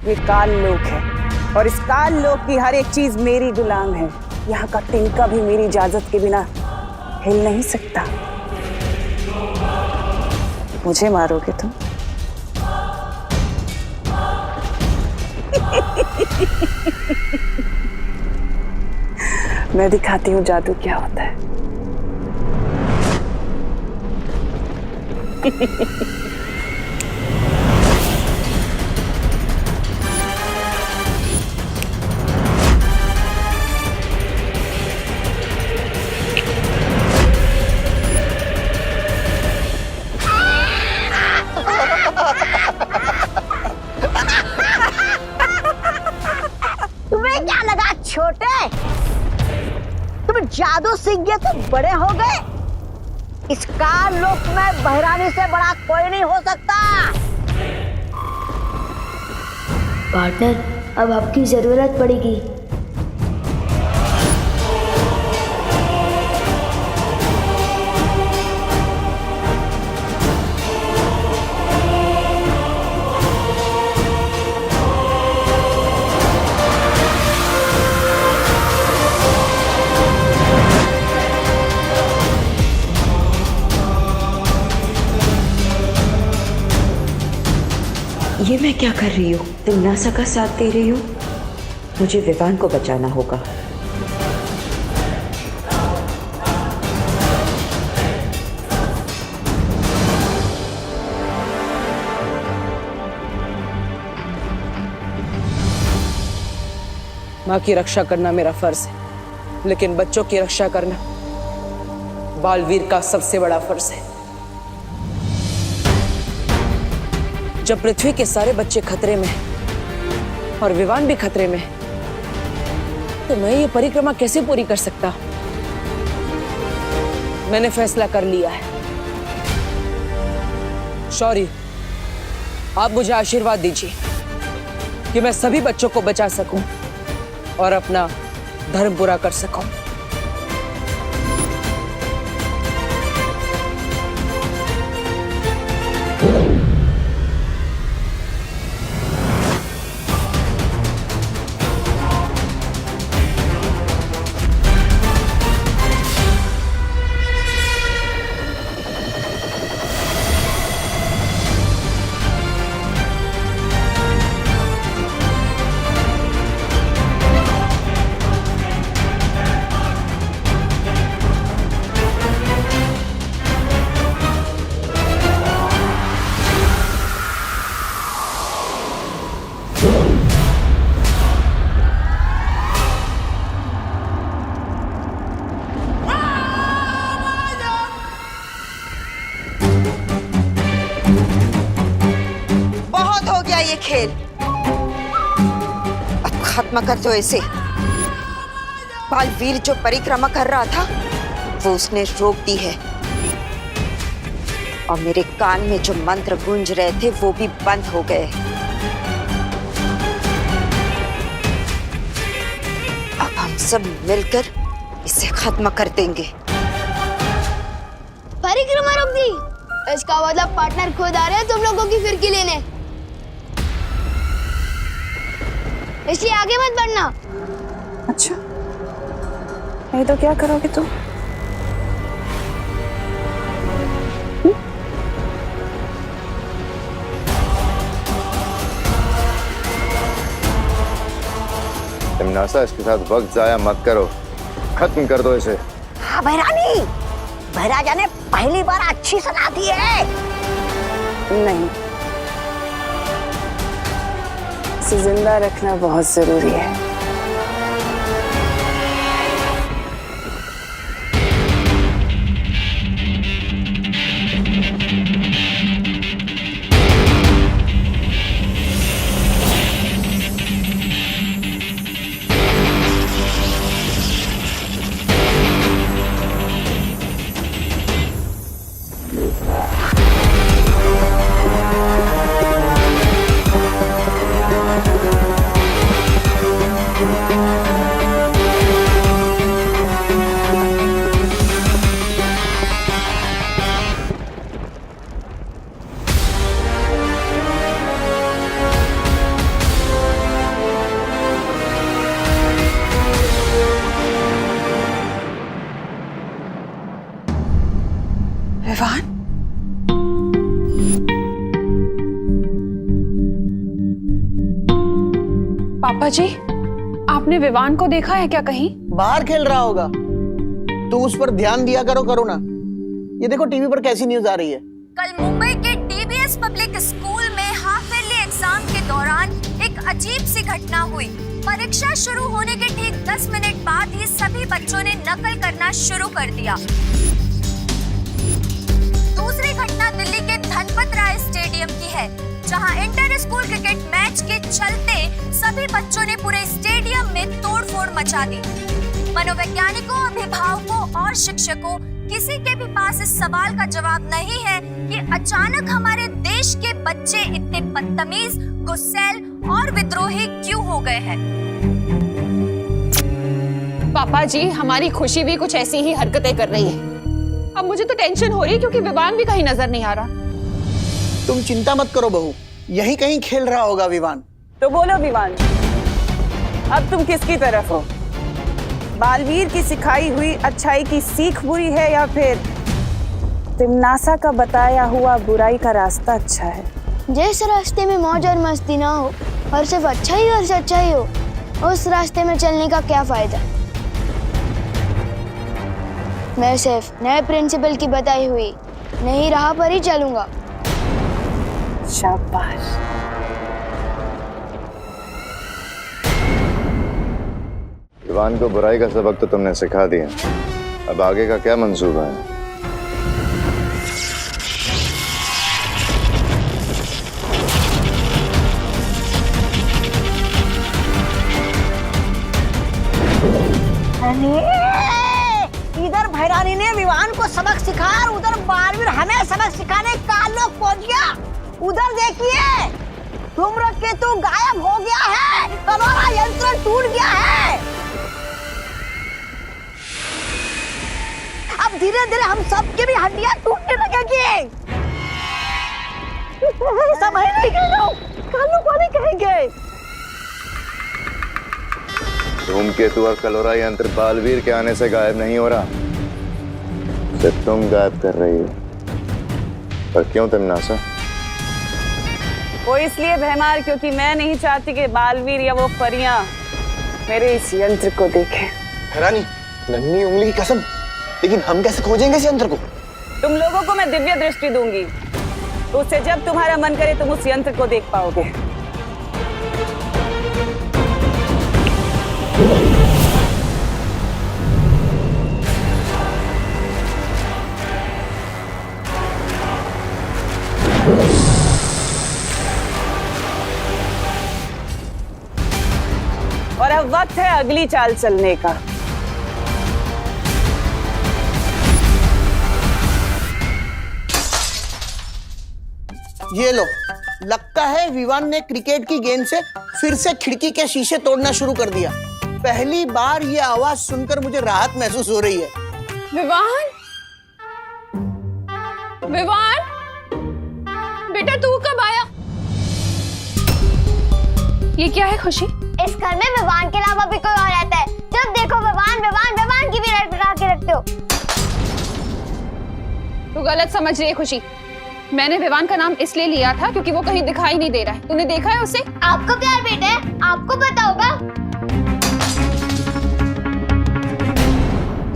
ये काल लोक है और इस काल लोक की हर एक चीज मेरी गुलाम है। यहाँ का तिनका भी मेरी इजाजत के बिना हिल नहीं सकता। मुझे मारोगे तुम? मैं दिखाती हूँ जादू क्या होता है। तुम्हें क्या लगा छोटे? तुम जादू सीख गए तो बड़े हो गए। इस काल लोक में बहरानी से बड़ा कोई नहीं हो सकता। पार्टनर, अब आपकी जरूरत पड़ेगी। ये मैं क्या कर रही हूँ? तुम नासा का साथ दे रही हो? मुझे विवान को बचाना होगा। माँ की रक्षा करना मेरा फर्ज है, लेकिन बच्चों की रक्षा करना बालवीर का सबसे बड़ा फर्ज है। जब पृथ्वी के सारे बच्चे खतरे में हैं और विवान भी खतरे में है, तो मैं ये परिक्रमा कैसे पूरी कर सकता? मैंने फैसला कर लिया है। शौर्य, आप मुझे आशीर्वाद दीजिए कि मैं सभी बच्चों को बचा सकूं और अपना धर्म पूरा कर सकूं। ये खेल अब खत्म कर दो इसे। बालवीर जो परिक्रमा कर रहा था वो उसने रोक दी है और मेरे कान में जो मंत्र गूंज रहे थे वो भी बंद हो गए। अब हम सब मिलकर इसे खत्म कर देंगे। परिक्रमा रोक दी? इसका मतलब पार्टनर खुद आ रहे हैं तुम लोगों की फिरकी लेने, इसलिए आगे मत बढ़ना। अच्छा, नहीं तो क्या करोगे तुम? नासा, इसके साथ वक्त जाया मत करो, खत्म कर दो इसे। हाँ भैरानी, भैराजा ने पहली बार अच्छी सलाह दी है। नहीं, इसे जिंदा रखना बहुत जरूरी है। पापा जी, आपने विवान को देखा है क्या कहीं? बाहर खेल रहा होगा। तू उस पर ध्यान दिया करो ना। ये देखो टीवी पर कैसी न्यूज आ रही है। कल मुंबई के डीबीएस पब्लिक स्कूल में हाफ ईयरली एग्जाम के दौरान एक अजीब सी घटना हुई। परीक्षा शुरू होने के ठीक 10 मिनट बाद ही सभी बच्चों ने नकल करना शुरू कर दिया। दूसरी घटना दिल्ली के धनपत राय स्टेडियम की है, जहां इंटर स्कूल क्रिकेट मैच के चलते सभी बच्चों ने पूरे स्टेडियम में तोड़फोड़ मचा दी। मनोवैज्ञानिकों, अभिभावकों और शिक्षकों, किसी के भी पास इस सवाल का जवाब नहीं है कि अचानक हमारे देश के बच्चे इतने बदतमीज, गुस्सैल और विद्रोही क्यों हो गए हैं। पापा जी, हमारी खुशी भी कुछ ऐसी ही हरकतें कर रही है। अब मुझे तो टेंशन हो रही है क्योंकि विवान भी कहीं नजर नहीं आ रहा। तुम चिंता मत करो बहू, यही कहीं खेल रहा होगा विवान। तो बोलो विवान, अब तुम किसकी तरफ हो? बालवीर की सिखाई हुई अच्छाई की सीख बुरी है या फिर तिम्नासा का बताया हुआ बुराई का रास्ता अच्छा है? जिस रास्ते में मौज और मस्ती ना हो और सिर्फ अच्छा ही और सच्चाई हो, उस रास्ते में चलने का क्या फायदा। मैं सिर्फ नए प्रिंसिपल की बताई हुई नई राह पर ही चलूंगा। शाबाश। विवान को बुराई का सबक तो तुमने सिखा दिया, अब आगे का क्या मंसूबा है? इधर भैरानी ने विवान को सबक सिखा और उधर बालवीर हमें सबक सिखाने का लोग पहुंच गया। उधर देखिए, धूम्रकेतु गायब हो गया है, कलोरा यंत्र टूट गया है। अब धीरे धीरे हम सबकी भी हड्डियां टूटने लगेगी। समझ नहीं गए, कालू को नहीं कहेंगे। धूमकेतु और कलोरा यंत्र बालवीर के आने से गायब नहीं हो रहा, सिर्फ तुम गायब कर रही हो। पर क्यों तिम्नासा? वो इसलिए भैमार क्योंकि मैं नहीं चाहती कि बालवीर या वो परियां मेरे इस यंत्र को देखें। रानी, नन्ही उंगली की कसम, लेकिन हम कैसे खोजेंगे इस यंत्र को? तुम लोगों को मैं दिव्य दृष्टि दूंगी, तो उससे जब तुम्हारा मन करे तुम उस यंत्र को देख पाओगे। और अब वक्त है अगली चाल चलने का। ये लो, लगता है विवान ने क्रिकेट की गेंद से फिर से खिड़की के शीशे तोड़ना शुरू कर दिया। पहली बार ये आवाज सुनकर मुझे राहत महसूस हो रही है। विवान, विवान, बेटा तू कब आया? ये क्या है खुशी? इस घर में विवान के अलावा भी कोई और रहता है। जब देखो विवान विवान विवान की भी रट के रखते हो। तू गलत समझ रही है खुशी। मैंने विवान का नाम इसलिए लिया था क्योंकि वो कहीं दिखाई नहीं दे रहा है। तूने देखा है उसे? आपको प्यार बेटा है, आपको पता होगा।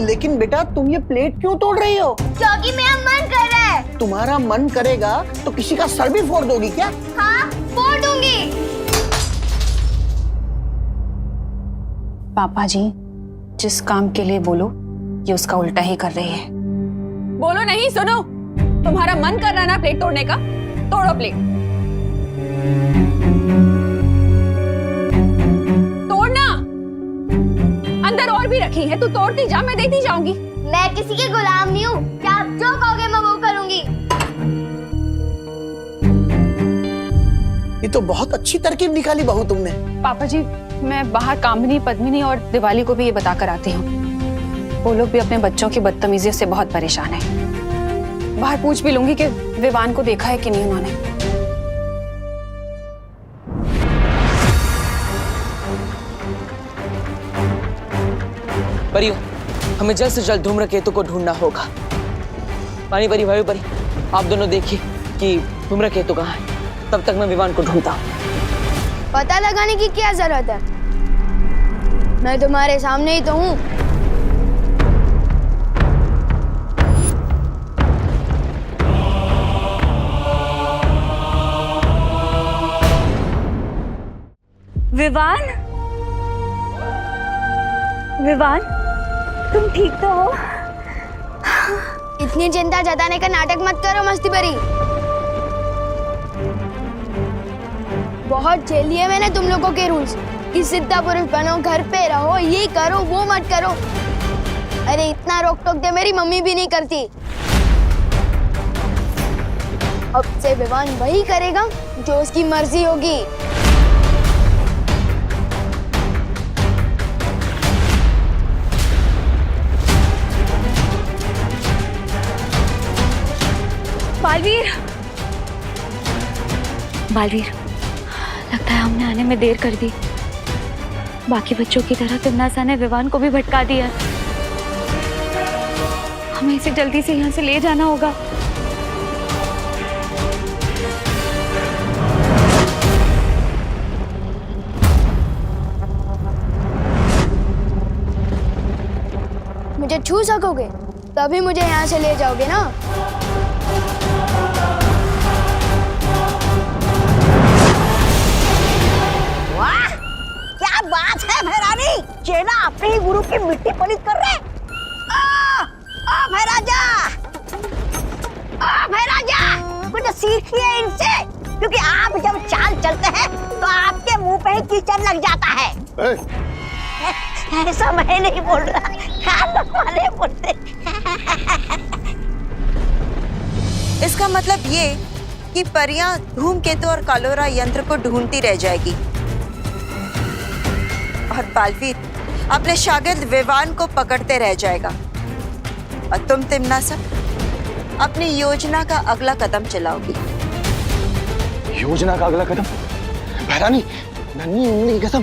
लेकिन बेटा तुम ये प्लेट क्यों तोड़ रही हो? क्योंकि मेरा मन कर रहा है। तुम्हारा मन करेगा तो किसी का सर भी फोड़ दोगी क्या? हाँ, फोड़ दूंगी। पापा जी, जिस काम के लिए बोलो ये उसका उल्टा ही कर रही है। बोलो नहीं, सुनो। तुम्हारा मन कर रहा है ना प्लेट तोड़ने का? तोड़ो प्लेट। तोड़ना। अंदर और भी रखी है, तू तोड़ती जा, मैं देखती जाऊंगी। मैं किसी के गुलाम नहीं हूँ, क्या आप जो कहोगे मैं वो करूंगी। ये तो बहुत अच्छी तरकीब निकाली बहू तुमने। पापा जी, मैं बाहर कामिनी, पद्मिनी और दिवाली को भी ये बताकर आती हूँ। वो लोग भी अपने बच्चों की बदतमीजी से बहुत परेशान हैं। बाहर पूछ भी लूंगी कि विवान को देखा है कि नहीं उन्होंने। परियो, हमें जल्द से जल्द धूम्रकेतु को ढूंढना होगा। पानी परी, भाई परी, आप दोनों देखिए कि धूम्रकेतु कहाँ है, तब तक मैं विवान को ढूंढता हूँ। पता लगाने की क्या जरूरत है? मैं तुम्हारे सामने ही तो हूँ। विवान, विवान, तुम ठीक तो हो? इतनी चिंता जताने का नाटक मत करो मस्ती भरी। बहुत झेल लिए मैंने तुम लोगों के रूल्स कि सिद्धा पुरुष बनो, घर पे रहो, ये करो वो मत करो। अरे इतना रोक टोक दे मेरी मम्मी भी नहीं करती। अब से विवान वही करेगा जो उसकी मर्जी होगी। बालवीर, बालवीर, लगता है हमने आने में देर कर दी। बाकी बच्चों की तरह तिमनासा ने विवान को भी भटका दिया। हमें इसे जल्दी से यहाँ से ले जाना होगा। मुझे छू सकोगे तभी मुझे यहाँ से ले जाओगे ना। वाह, क्या बात है भैरानी, चेला अपने ही गुरु की मिट्टी पलित कर रहे। ओ भैराजा, ओ भैराजा, कुछ सीखिए इनसे, क्योंकि आप जब चाल चलते हैं तो आपके मुंह पे ही कीचड़ लग जाता है। ऐसा मैं नहीं बोल रहा, खान वाले बोलते। इसका मतलब ये कि परियां धूमकेतु और कालोरा यंत्र को ढूंढती रह जाएगी और बालवीर अपने शागिर्द विवान को पकड़ते रह जाएगा और तुम तिमनासा अपनी योजना का अगला कदम चलाओगी। योजना का अगला कदम? भैरानी, नन्ही उंगली की कसम,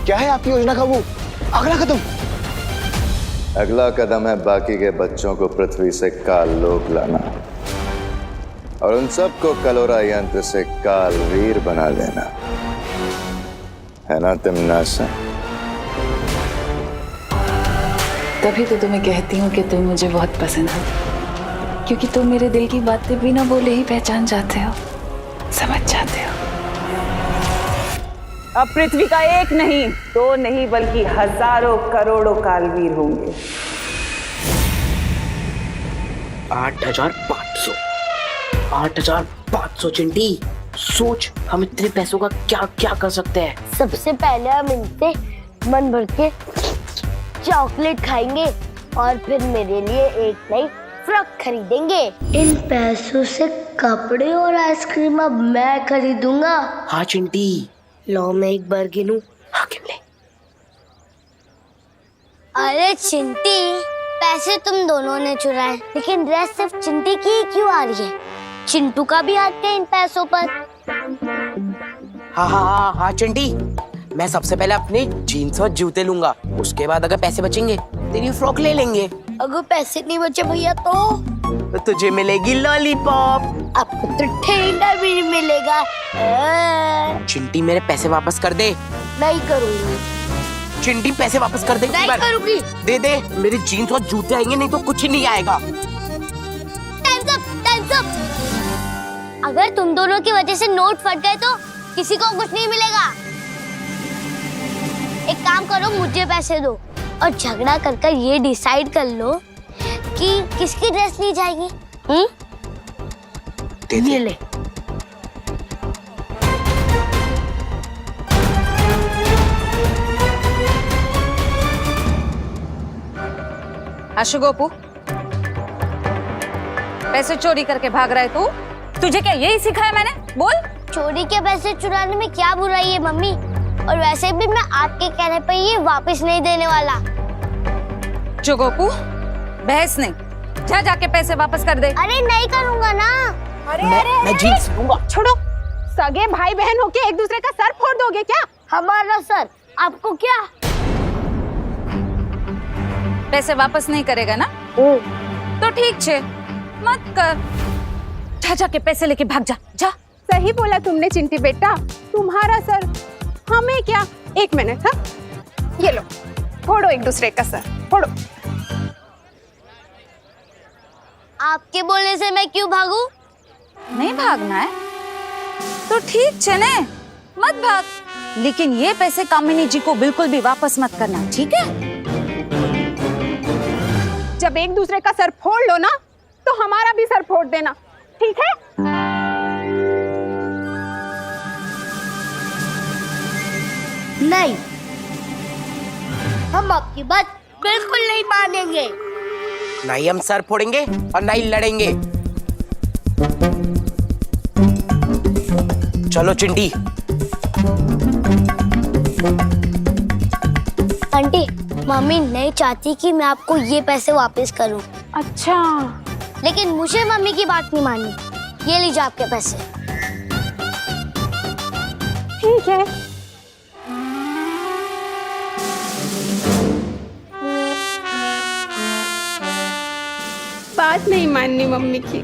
क्या है आपकी योजना का वो अगला कदम? अगला कदम है बाकी के बच्चों को पृथ्वी से काल लोक लाना और उन सबको कलोरा यंत्र से कालवीर बना देना, है ना तिमनासा? तभी तो तुम्हें कहती हूँ कि तुम मुझे बहुत पसंद हो, क्योंकि तुम मेरे दिल की बातें बिना बोले ही पहचान जाते हो, समझ जाते हो। अब पृथ्वी का एक नहीं, दो नहीं, बल्कि हजारों करोड़ों कालवीर होंगे। 8,500 8,500 चिंटी, सोच हम इतने पैसों का क्या क्या कर सकते हैं। सबसे पहले हम इनसे मन भर के चॉकलेट खाएंगे और फिर मेरे लिए एक नई फ्रॉक खरीदेंगे। इन पैसों से कपड़े और आइसक्रीम अब मैं खरीदूंगा। हाँ चिंटी, लो मैं एक बार गिनूं। हाँ गिन ले। अरे चिंटी, पैसे तुम दोनों ने चुराए, लेकिन ड्रेस सिर्फ चिंटी की ही क्यों आ रही है? चिंटू का भी हाथ है इन पैसों पर। हाँ हाँ हाँ हाँ चिंटी, मैं सबसे पहले अपने जीन्स और जूते लूंगा, उसके बाद अगर पैसे बचेंगे तेरी फ्रॉक ले लेंगे। अगर पैसे नहीं बचे भैया तो तुझे मिलेगी लॉलीपॉप। आपको तो ठेंगा भी नहीं मिलेगा। चिंटी मेरे पैसे वापस कर दे। नहीं करूंगी। चिंटी पैसे वापस कर दे। नहीं करूंगी। दे दे, मेरे जीन्स और जूते आएंगे, नहीं तो कुछ ही नहीं आएगा। Times up. अगर तुम दोनों की वजह से नोट फट गए तो किसी को कुछ नहीं मिलेगा। एक काम करो, मुझे पैसे दो और झगड़ा कर ये डिसाइड कर लो कि किसकी ड्रेस ली जाएगी। ये ले। अशोगोपू, पैसे चोरी करके भाग रहा है तू? तुझे क्या यही सिखाया मैंने? बोल। चोरी के पैसे चुराने में क्या बुराई है मम्मी? और वैसे भी मैं आपके कहने पर ये वापस नहीं देने वाला। जोगोपू, बहस नहीं, जा जाके पैसे वापस कर दे। अरे नहीं करूंगा ना। मैं जीन्स लूंगा। छोड़ो, सगे भाई बहन होके एक दूसरे का सर फोड़ दोगे क्या? हमारा सर आपको क्या? पैसे वापस नहीं करेगा ना? तो ठीक छे, मत कर। जा जाके पैसे लेके भाग जा। जा। सही बोला तुमने चिंटी बेटा, तुम्हारा सर हमें क्या, 1 मिनट। हाँ, ये लो, फोड़ो एक दूसरे का सर, फोड़ो। आपके बोलने से मैं क्यों भागूं? नहीं भागना है तो ठीक चले, मत भाग, लेकिन ये पैसे कामिनी जी को बिल्कुल भी वापस मत करना, ठीक है? जब एक दूसरे का सर फोड़ लो ना, तो हमारा भी सर फोड़ देना, ठीक है? नहीं, हम आपकी बात बिल्कुल नहीं मानेंगे। नहीं हम सर फोड़ेंगे और नहीं लड़ेंगे। चलो चिंटी। आंटी, मम्मी नहीं चाहती कि मैं आपको ये पैसे वापस करूं। अच्छा, लेकिन मुझे मम्मी की बात नहीं माननी। ये लीजिए आपके पैसे। ठीक है। बात नहीं माननी मम्मी की।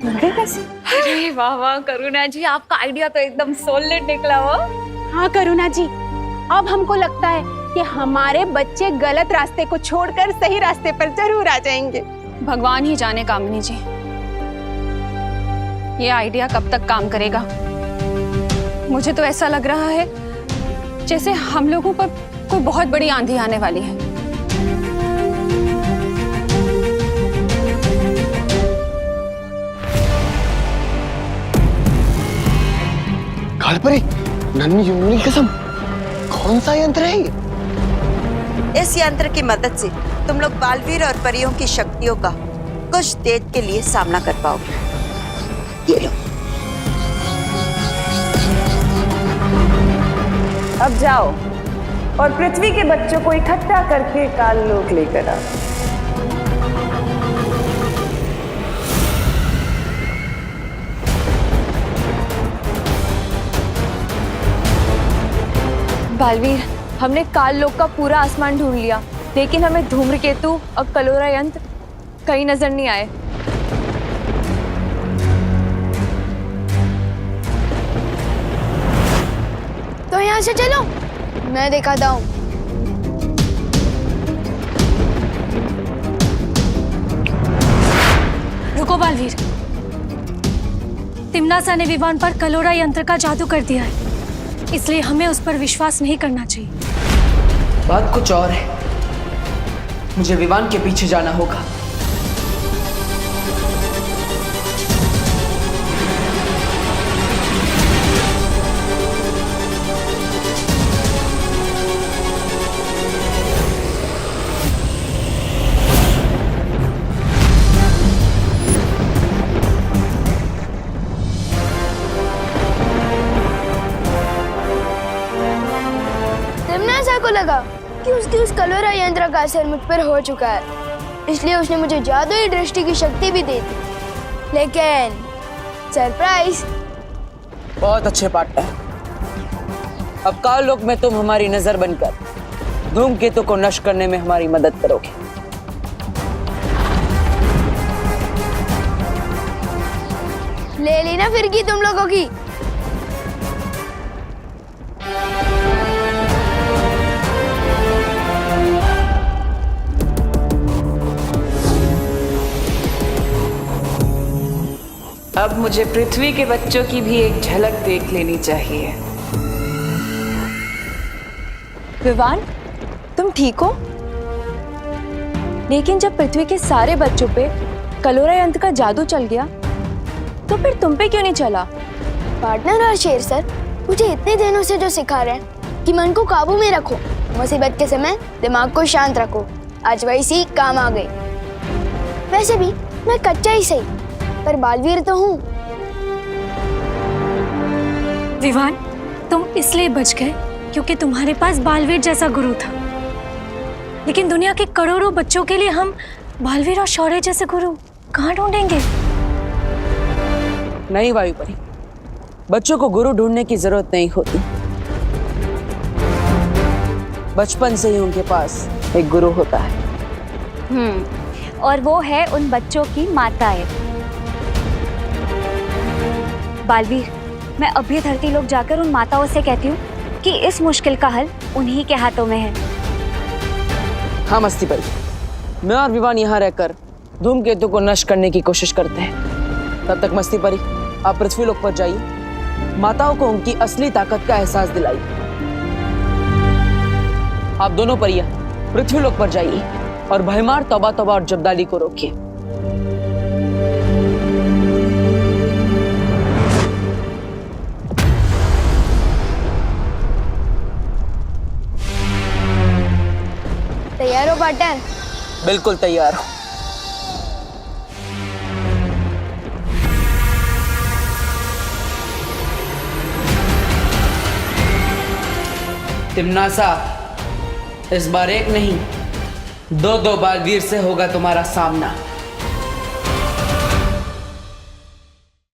अरे वाह वाह करुणा जी, आपका आइडिया तो एकदम सॉलिड निकला हो। हाँ करुणा जी, अब हमको लगता है कि हमारे बच्चे गलत रास्ते को छोड़कर सही रास्ते पर जरूर आ जाएंगे। भगवान ही जाने कामिनी जी, ये आइडिया कब तक काम करेगा। मुझे तो ऐसा लग रहा है जैसे हम लोगों पर कोई बहुत बड़ी आंधी आने वाली है। कालपरी, नन्ही जुन्नी कसम, कौन सा यंत्र है ये? इस यंत्र की मदद से तुम लोग बालवीर और परियों की शक्तियों का कुछ देर के लिए सामना कर पाओगे। ये लो। अब जाओ और पृथ्वी के बच्चों को इकट्ठा करके काललोक लेकर आओ। बालवीर, हमने काल लोक का पूरा आसमान ढूंढ लिया, लेकिन हमें धूम्रकेतु और कलोरा यंत्र कहीं नजर नहीं आए। तो यहाँ से चलो, मैं दिखाता हूँ। रुको बालवीर, तिम्नासा ने विवान पर कलोरा यंत्र का जादू कर दिया है, इसलिए हमें उस पर विश्वास नहीं करना चाहिए। बात कुछ और है, मुझे विवान के पीछे जाना होगा। तिम्नासा को लगा कि उसकी उस कलोरा यंत्र का असर मुझ पर हो चुका है, इसलिए उसने मुझे जादुई दृष्टि की शक्ति भी दे दी। लेकिन सरप्राइज। बहुत अच्छे पार्टनर। अब काल लोक में तुम हमारी नजर बनकर धूमकेतु को नष्ट करने में हमारी मदद करोगे। ले ली ना फिरकी तुम लोगों की। अब मुझे पृथ्वी के बच्चों की भी एक झलक देख लेनी चाहिए। विवान, तुम ठीक हो? लेकिन जब पृथ्वी के सारे बच्चों पे कलोरा यंत्र का जादू चल गया, तो फिर तुम पे क्यों नहीं चला? पार्टनर और शेर सर मुझे इतने दिनों से जो सिखा रहे हैं कि मन को काबू में रखो, मुसीबत के समय दिमाग को शांत रखो, आज वही सीख काम आ गई। वैसे भी मैं कच्चा ही सही, पर बालवीर तो हूँ। विवान, तुम इसलिए बच गए क्योंकि तुम्हारे पास बालवीर जैसा गुरु था, लेकिन दुनिया के करोड़ों बच्चों के लिए हम बालवीर और शौर्य जैसे गुरु कहाँ ढूंढेंगे? नहीं वायुपरी, बच्चों को गुरु ढूंढने की जरूरत नहीं होती। बचपन से ही उनके पास एक गुरु होता है। और वो है उन बच्चों की माताएं। बालवीर, मैं अभी धरती लोक जाकर उन माताओं से कहती हूँ क्योंकि इस मुश्किल का हल उन्हीं के हाथों में है। हाँ मस्ती परी, मैं और विवान यहाँ रहकर धूमकेतु को नष्ट करने की कोशिश करते हैं। तब तक मस्ती परी आप पृथ्वीलोक पर जाइए, माताओं को उनकी असली ताकत का एहसास दिलाइए। आप दोनों परियां पृथ्वीलोक पर जाइए और भयमार तौबा तौबा और जब्दाली को रोकिए। तैयार हो पार्टनर? बिल्कुल तैयार हो। तिम्नासा, इस बार एक नहीं 2 बालवीर से होगा तुम्हारा सामना।